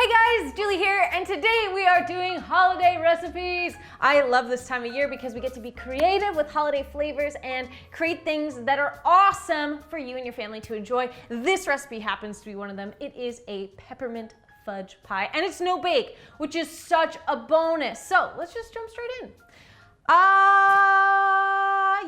Hey guys, Julie here, and today we are doing holiday recipes. I love this time of year because we get to be creative with holiday flavors and create things that are awesome for you and your family to enjoy. This recipe happens to be one of them. It is a peppermint fudge pie, and it's no bake, which is such a bonus. So let's just jump straight in.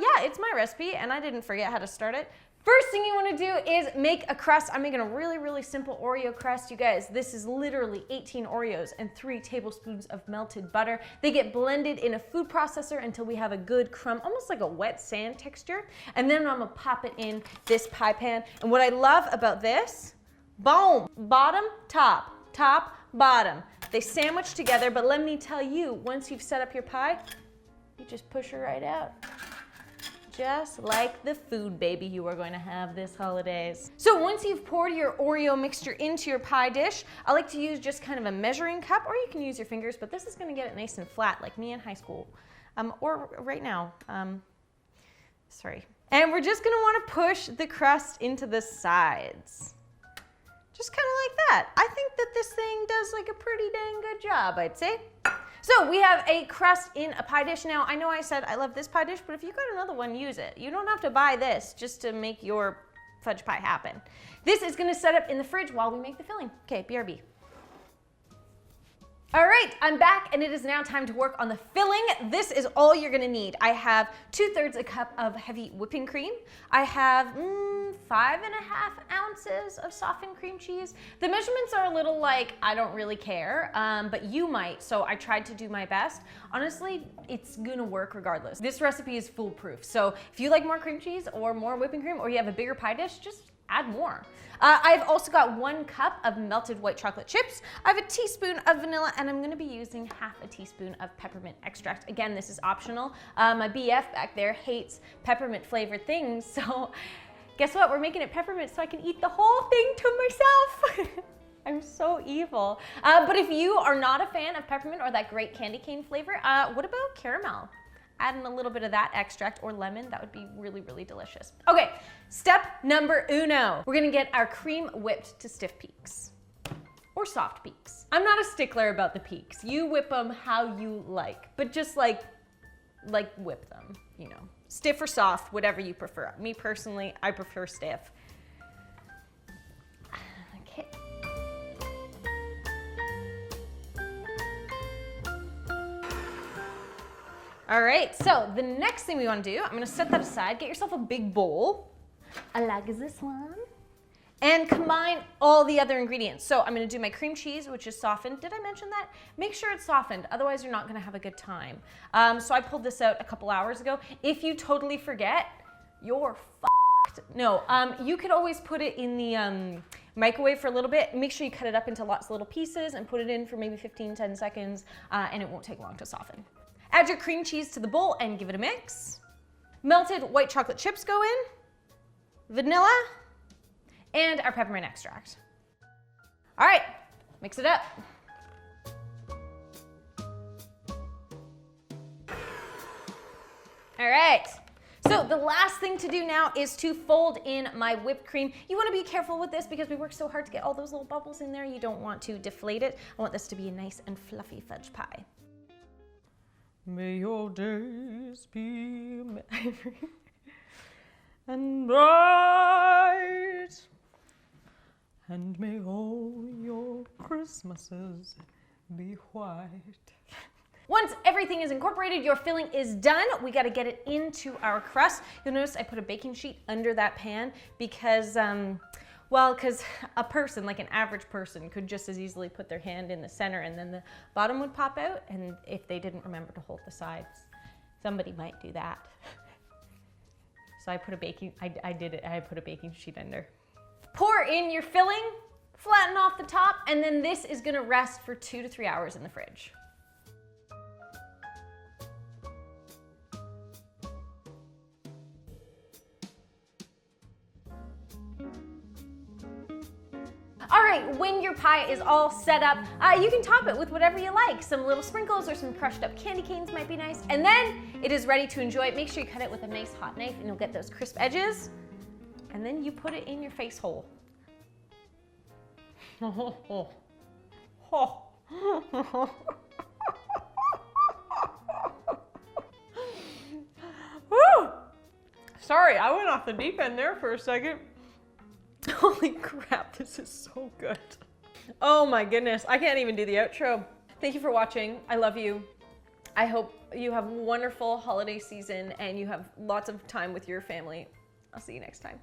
Yeah, it's my recipe, and I didn't forget how to start it. First thing you want to do is make a crust. I'm making a really simple Oreo crust. You guys, this is literally 18 Oreos and 3 tablespoons of melted butter. They get blended in a food processor until we have a good crumb, almost like a wet sand texture. And then I'm gonna pop it in this pie pan. And what I love about this, boom, bottom, top, top, bottom. They sandwich together, but let me tell you, once you've set up your pie, you just push her right out. Just like the food baby you are going to have this holidays. So once you've poured your Oreo mixture into your pie dish, I like to use just kind of a measuring cup, or you can use your fingers, but this is gonna get it nice and flat like me in high school, or right now, sorry. And we're just gonna wanna push the crust into the sides. Just kind of like that. I think that this thing does like a pretty dang good job, I'd say. So we have a crust in a pie dish. Now, I know I said I love this pie dish, but if you got another one, use it. You don't have to buy this just to make your fudge pie happen. This is gonna set up in the fridge while we make the filling. Okay, BRB. All right, I'm back, and it is now time to work on the filling. This is all you're gonna need. I have 2/3 a cup of heavy whipping cream. I have 5.5 ounces of softened cream cheese. The measurements are a little like, I don't really care, but you might, so I tried to do my best. Honestly, it's gonna work regardless. This recipe is foolproof, so if you like more cream cheese or more whipping cream, or you have a bigger pie dish, just add more. I've also got 1 cup of melted white chocolate chips. I have a teaspoon of vanilla, and I'm gonna be using half a teaspoon of peppermint extract. Again, this is optional. My BF back there hates peppermint flavored things, so guess what? We're making it peppermint so I can eat the whole thing to myself. I'm so evil. But if you are not a fan of peppermint or that great candy cane flavor, what about caramel? Add in a little bit of that extract or lemon, that would be really delicious. Okay, step number uno. We're gonna get our cream whipped to stiff peaks or soft peaks. I'm not a stickler about the peaks. You whip them how you like, but just like whip them, you know. Stiff or soft, whatever you prefer. Me personally, I prefer stiff. Okay. All right, so the next thing we want to do, I'm gonna set that aside, get yourself a big bowl, like this one, and combine all the other ingredients. So I'm gonna do my cream cheese, which is softened. Did I mention that? Make sure it's softened, otherwise you're not gonna have a good time. So I pulled this out a couple hours ago. If you totally forget, you're fucked. No, you could always put it in the microwave for a little bit. Make sure you cut it up into lots of little pieces and put it in for maybe 15-10 seconds, and it won't take long to soften. Add your cream cheese to the bowl and give it a mix. Melted white chocolate chips go in, vanilla, and our peppermint extract. All right, mix it up. All right, so the last thing to do now is to fold in my whipped cream. You wanna be careful with this because we worked so hard to get all those little bubbles in there. You don't want to deflate it. I want this to be a nice and fluffy fudge pie. May your days be merry and bright, and may all your Christmases be white. Once everything is incorporated, your filling is done. We gotta get it into our crust. You'll notice I put a baking sheet under that pan because, well, because a person, like an average person, could just as easily put their hand in the center and then the bottom would pop out, and if they didn't remember to hold the sides, somebody might do that. So I put a baking, I did it, I put a baking sheet under. Pour in your filling, flatten off the top, and then this is gonna rest for 2 to 3 hours in the fridge. All right, when your pie is all set up, you can top it with whatever you like. Some little sprinkles or some crushed up candy canes might be nice. And then it is ready to enjoy. Make sure you cut it with a nice hot knife and you'll get those crisp edges. And then you put it in your face hole. Oh. Woo! Sorry, I went off the deep end there for a second. Holy crap, this is so good. Oh my goodness, I can't even do the outro. Thank you for watching. I love you. I hope you have a wonderful holiday season and you have lots of time with your family. I'll see you next time.